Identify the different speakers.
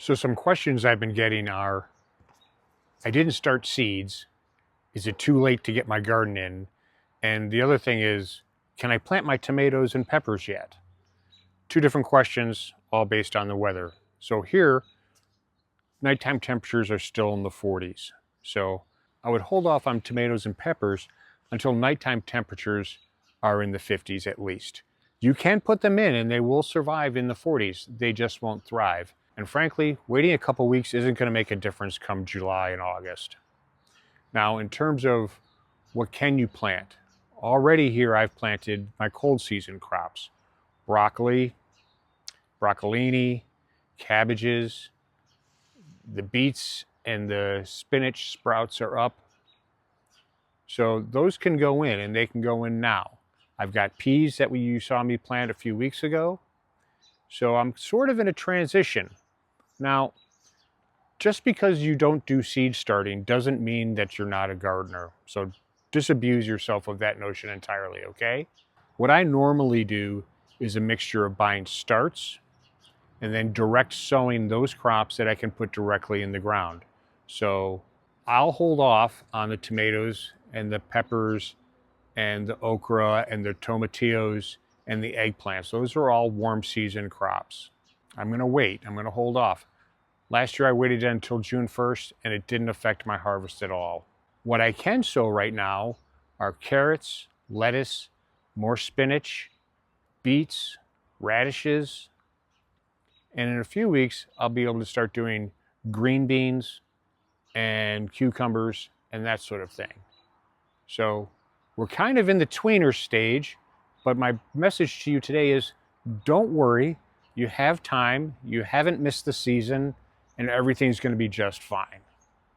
Speaker 1: So some questions I've been getting are, I didn't start seeds. Is it too late to get my garden in? And the other thing is, can I plant my tomatoes and peppers yet? Two different questions, all based on the weather. So here, nighttime temperatures are still in the 40s. So I would hold off on tomatoes and peppers until nighttime temperatures are in the 50s at least. You can put them in and they will survive in the 40s. They just won't thrive. And frankly, waiting a couple weeks isn't going to make a difference come July and August. Now, in terms of what can you plant? Already here I've planted my cold season crops. Broccoli, broccolini, cabbages, the beets and the spinach sprouts are up. So those can go in and they can go in now. I've got peas that you saw me plant a few weeks ago. So I'm sort of in a transition. Now, just because you don't do seed starting doesn't mean that you're not a gardener. So disabuse yourself of that notion entirely, okay? What I normally do is a mixture of buying starts and then direct sowing those crops that I can put directly in the ground. So I'll hold off on the tomatoes and the peppers and the okra and the tomatillos and the eggplants. Those are all warm season crops. I'm gonna wait, I'm gonna hold off. Last year I waited until June 1st and it didn't affect my harvest at all. What I can sow right now are carrots, lettuce, more spinach, beets, radishes, and in a few weeks I'll be able to start doing green beans and cucumbers and that sort of thing. So we're kind of in the tweener stage, but my message to you today is don't worry, you have time, you haven't missed the season, and everything's going to be just fine.